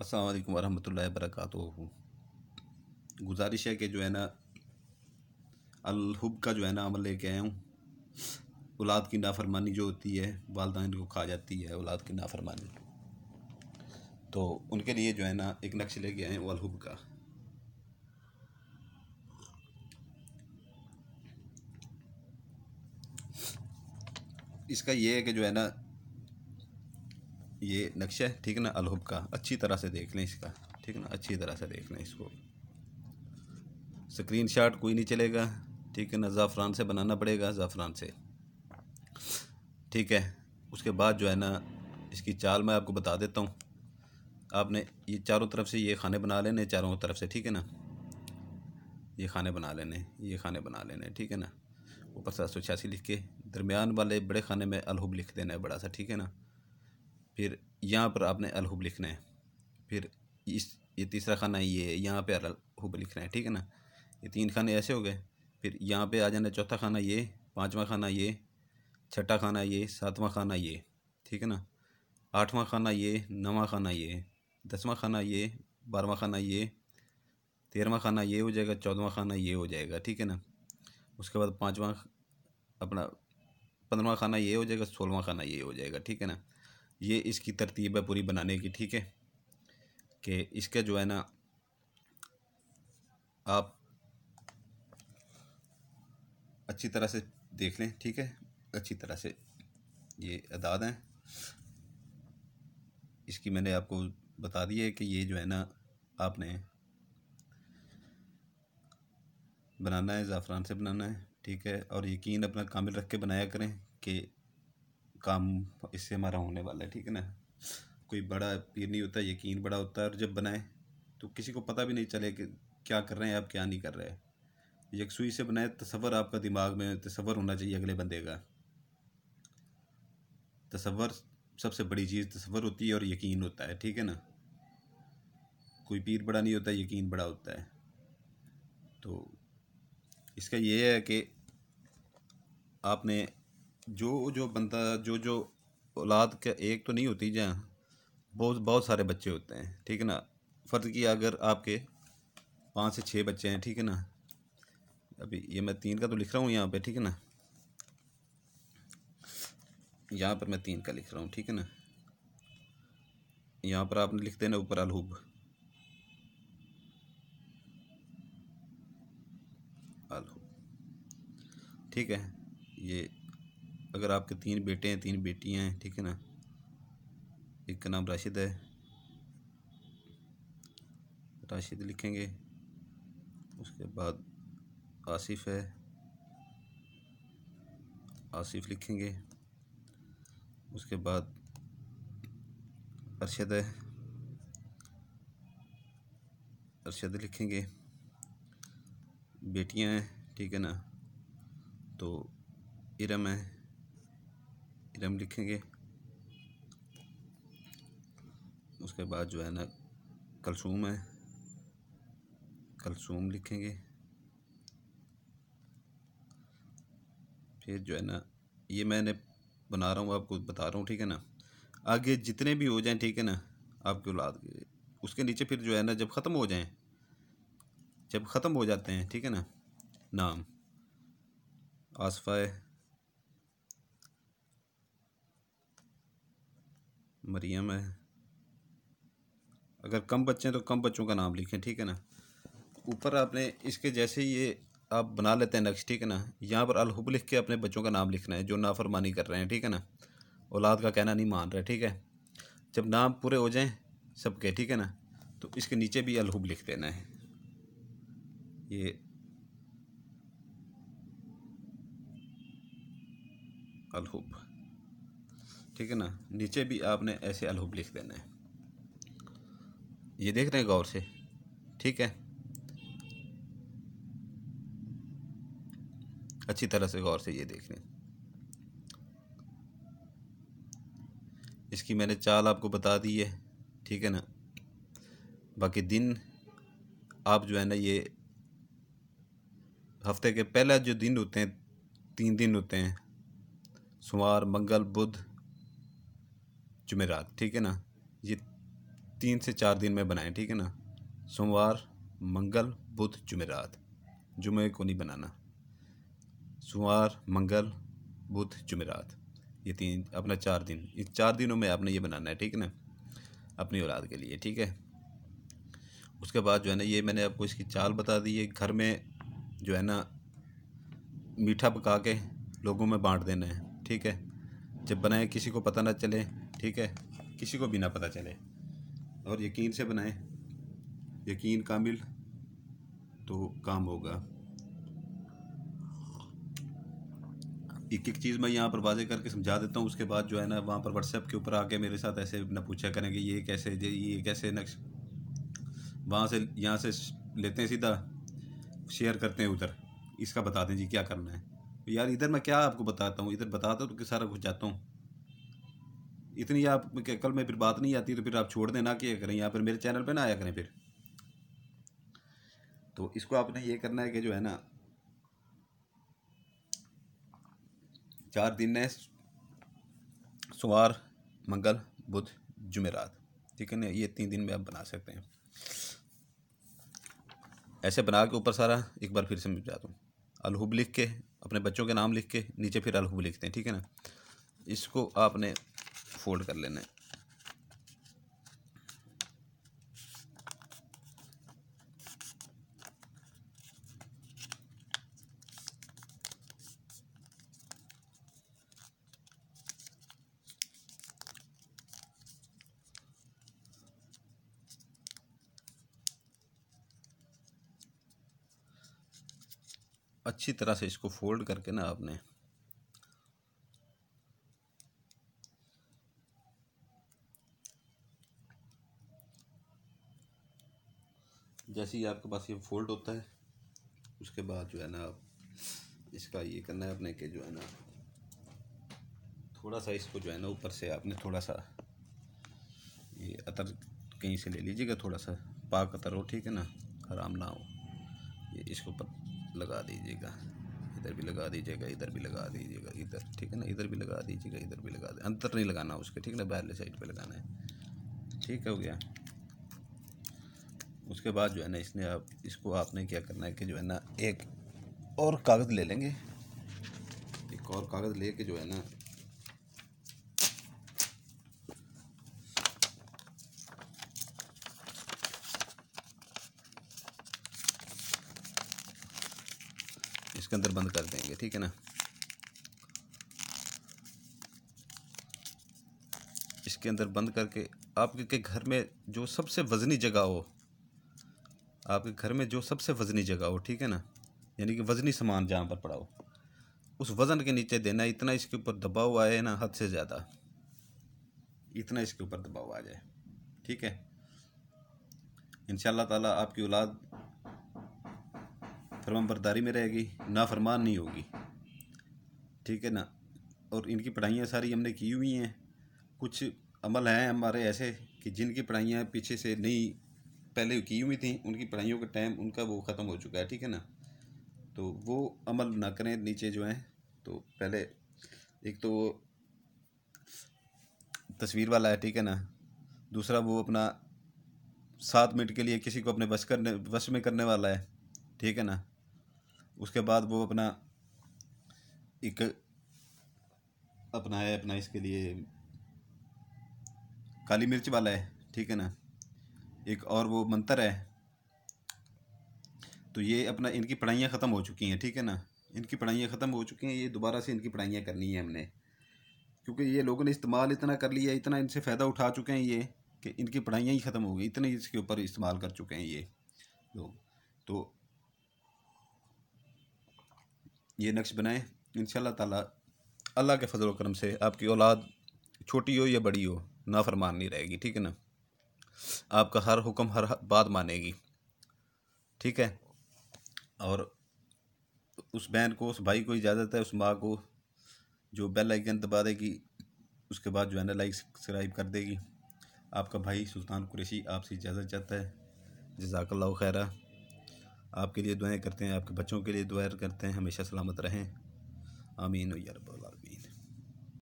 अस्सलाम वालेकुम वरहमतुल्लाहि वबरकातुहू। गुजारिश है कि जो है ना अल-हुब का जो है ना अमल लेके आया हूँ। औलाद की नाफरमानी जो होती है, वालिदैन को खा जाती है औलाद की नाफरमानी, तो उनके लिए जो है ना एक नक्श लेके आए हैं अल-हुब का। इसका ये है कि जो है ना ये नक्शा है, ठीक है ना, अल-हुब का। अच्छी तरह से देख लें इसका, ठीक है ना, अच्छी तरह से देख लें इसको। स्क्रीनशॉट कोई नहीं चलेगा, ठीक है ना, ज़ाफ़रान से बनाना पड़ेगा, ज़ाफ़रान से, ठीक है। उसके बाद जो है ना इसकी चाल मैं आपको बता देता हूँ। आपने ये चारों तरफ से ये खाने बना लेने, चारों तरफ से, ठीक है ना। ये खाने बना लेने, ये खाने बना लेने, ठीक है ना। ऊपर 786 लिख के दरमियान वाले बड़े खाने में अल-हुब लिख देना है, बड़ा सा, ठीक है ना। फिर यहाँ पर आपने अल-हुब लिखना है। फिर ये तीसरा खाना ये है, यहाँ पे अल-हुब लिखना है, ठीक है ना। ये 3 खाने ऐसे हो गए। फिर यहाँ पे आ जाना चौथा खाना ये, पाँचवा खाना ये, छठा खाना ये, सातवां खाना ये, ठीक है ना। आठवां खाना ये, नौवां खाना ये, 10वां खाना ये, 12वां खाना ये, 13वां खाना ये हो जाएगा, 14वां खाना ये हो जाएगा, ठीक है ना। उसके बाद पाँचवां अपना 15वां खाना ये हो जाएगा, 16वां खाना ये हो जाएगा, ठीक है ना। ये इसकी तरतीब है पूरी बनाने की, ठीक है। कि इसका जो है ना आप अच्छी तरह से देख लें, ठीक है, अच्छी तरह से। ये अदाद हैं, इसकी मैंने आपको बता दी है कि ये जो है ना आपने बनाना है, ज़ाफ़रान से बनाना है, ठीक है। और यकीन अपना कामिल रख के बनाया करें कि काम इससे हमारा होने वाला है, ठीक है ना। कोई बड़ा पीर नहीं होता, यकीन बड़ा होता है। और जब बनाए तो किसी को पता भी नहीं चले कि क्या कर रहे हैं आप, क्या नहीं कर रहे हैं। यकसुई से बनाए, तसव्वुर आपका दिमाग में तसव्वुर होना चाहिए अगले बंदे का। तसव्वुर सबसे बड़ी चीज़ तसव्वुर होती है और यकीन होता है, ठीक है ना। कोई पीर बड़ा नहीं होता, यकीन बड़ा होता है। तो इसका ये है कि आपने जो जो बंदा जो जो औलाद का एक तो नहीं होती, जहाँ बहुत बहुत सारे बच्चे होते हैं, ठीक है ना। फ़र्ज़ किया अगर आपके 5 से 6 बच्चे हैं, ठीक है ना। अभी ये मैं 3 का तो लिख रहा हूँ यहाँ पे, ठीक है ना। यहाँ पर मैं 3 का लिख रहा हूँ, ठीक है ना। यहाँ पर आपने लिख देना ऊपर अल-हुब, अल-हुब, ठीक है। ये अगर आपके 3 बेटे हैं, 3 बेटियाँ हैं, ठीक है ना। एक का नाम राशिद है, राशिद लिखेंगे। उसके बाद आसिफ है, आसिफ लिखेंगे। उसके बाद अरशद है, अरशद लिखेंगे। बेटियां हैं, ठीक है ना, तो इरम है, इरम लिखेंगे। उसके बाद जो है ना कलसूम है, कलसूम लिखेंगे। फिर जो है ना ये मैंने बना रहा हूँ, आपको बता रहा हूँ, ठीक है ना। आगे जितने भी हो जाएं, ठीक है ना, आपकी औलाद के, उसके नीचे फिर जो है ना जब ख़त्म हो जाएं, जब ख़त्म हो जाते हैं, ठीक है ना, नाम आसफ़ा है, मरियम है। अगर कम बच्चे हैं तो कम बच्चों का नाम लिखें, ठीक है ना। ऊपर आपने इसके जैसे ही ये आप बना लेते हैं नक्श, ठीक है ना। यहाँ पर अल-हुब लिख के अपने बच्चों का नाम लिखना है जो नाफरमानी कर रहे हैं, ठीक है ना, औलाद का कहना नहीं मान रहे, ठीक है। जब नाम पूरे हो जाएं सबके, ठीक है ना, तो इसके नीचे भी अल-हुब लिख देना है। ये अल-हुब, ठीक है ना, नीचे भी आपने ऐसे अल-हुब लिख देना है। ये देख रहे हैं गौर से, ठीक है, अच्छी तरह से गौर से ये देख लें। इसकी मैंने चाल आपको बता दी है, ठीक है ना। बाकी दिन आप जो है ना ये हफ्ते के पहला जो दिन होते हैं, 3 दिन होते हैं, सोमवार, मंगल, बुध, जुमेरात, ठीक है ना। ये 3 से 4 दिन में बनाएं, ठीक है ना। सोमवार, मंगल, बुध, जुमेरात। जुमे को नहीं बनाना। सोमवार, मंगल, बुध, जुमेरात, ये 3 अपना 4 दिन, इन 4 दिनों में आपने ये बनाना है, ठीक है ना, अपनी औलाद के लिए, ठीक है। उसके बाद जो है ना, ये मैंने आपको इसकी चाल बता दी है। घर में जो है ना मीठा पका के लोगों में बांट देना है, ठीक है। जब बनाए किसी को पता ना चले, ठीक है, किसी को भी ना पता चले, और यकीन से बनाएं, यकीन कामिल, तो काम होगा। एक एक चीज़ मैं यहाँ पर वाजे करके समझा देता हूँ। उसके बाद जो है ना वहाँ पर व्हाट्सएप के ऊपर आके मेरे साथ ऐसे ना पूछा करेंगे ये कैसे नक्श, वहाँ से यहाँ से लेते हैं, सीधा शेयर करते हैं उधर, इसका बता दें जी क्या करना है। यार इधर मैं क्या आपको बताता हूँ, इधर बताता हूँ तो सारा कुछ जाता हूँ। इतनी आप कल में फिर बात नहीं आती तो फिर आप छोड़ देना कि करें, यहाँ पर मेरे चैनल पे ना आया करें फिर। तो इसको आपने ये करना है कि जो है ना 4 दिन है, सोमवार, मंगल, बुध, जुमेरात, ठीक है ना। ये 3 दिन में आप बना सकते हैं। ऐसे बना के ऊपर सारा एक बार फिर से समझा दूँ। अलहुब लिख के अपने बच्चों के नाम लिख के नीचे फिर अलहुब लिखते हैं, ठीक है ना। इसको आपने फोल्ड कर लेना है। अच्छी तरह से इसको फोल्ड करके ना आपने जैसे ही आपके पास ये फोल्ड होता है, उसके बाद जो है ना आप इसका ये करना है अपने के जो है ना थोड़ा सा इसको जो है ना ऊपर से आपने थोड़ा सा ये अतर कहीं से ले लीजिएगा, थोड़ा सा पाक अतर हो, ठीक है ना, हराम ना हो। ये इसके ऊपर लगा दीजिएगा, इधर भी लगा दीजिएगा, इधर भी लगा दीजिएगा, इधर, ठीक है ना, इधर भी लगा दीजिएगा, इधर भी लगा दे, अंदर नहीं लगाना उसके, ठीक है ना, बाहरले साइड पे लगाना है, ठीक है, हो गया। उसके बाद जो है ना इसको आपने क्या करना है कि जो है ना एक और कागज़ ले लेंगे, एक और कागज़ लेके जो है ना इसके अंदर बंद कर देंगे, ठीक है ना। इसके अंदर बंद करके आपके घर में जो सबसे वज़नी जगह हो, आपके घर में जो सबसे वज़नी जगह हो, ठीक है ना, यानी कि वज़नी सामान जहाँ पर पड़ा हो, उस वज़न के नीचे देना। इतना इसके ऊपर दबाव आए ना, हद से ज़्यादा, इतना इसके ऊपर दबाव आ जाए, ठीक है। इंशाअल्लाह ताला आपकी औलाद फरमाबरदारी में रहेगी, नाफरमान नहीं होगी, ठीक है ना। और इनकी पढ़ाइयाँ सारी हमने की हुई हैं। कुछ अमल हैं हमारे ऐसे कि जिनकी पढ़ाइयाँ पीछे से नहीं पहले की हुई थी, उनकी पढ़ाइयों का टाइम उनका वो ख़त्म हो चुका है, ठीक है ना। तो वो अमल ना करें नीचे जो है। तो पहले एक तो तस्वीर वाला है, ठीक है ना। दूसरा वो अपना 7 मिनट के लिए किसी को अपने वश में करने वाला है, ठीक है ना। उसके बाद वो अपना एक अपना है अपना इसके लिए काली मिर्च वाला है, ठीक है ना। एक और वो मंत्र है। तो ये अपना इनकी पढ़ाइयाँ ख़त्म हो चुकी हैं, ठीक है ना। इनकी पढ़ाइयाँ ख़त्म हो चुकी हैं, ये दोबारा से इनकी पढ़ाइयाँ करनी है हमने, क्योंकि ये लोगों ने इस्तेमाल इतना कर लिया, इतना इनसे फ़ायदा उठा चुके हैं ये कि इनकी पढ़ाइयाँ ही ख़त्म हो गई, इतने इसके ऊपर इस्तेमाल कर चुके हैं ये लोग। तो ये नक्श बनाएं, इंशाअल्लाह ताला अल्लाह के फजल करम से आपकी औलाद छोटी हो या बड़ी हो, नाफरमान नहीं रहेगी, ठीक है ना। आपका हर हुक्म हर बात मानेगी, ठीक है। और उस बहन को, उस भाई को इजाज़त है, उस माँ को जो बेल आइकन दबा देगी, उसके बाद जो है ना लाइक सब्सक्राइब कर देगी। आपका भाई सुल्तान कुरैशी आपसे इजाज़त चाहता है। जज़ाकल्लाहु खैरा। आपके लिए दुआएं करते हैं, आपके बच्चों के लिए दुआ करते हैं, हमेशा सलामत रहें। आमीन या रब्बल आलमीन।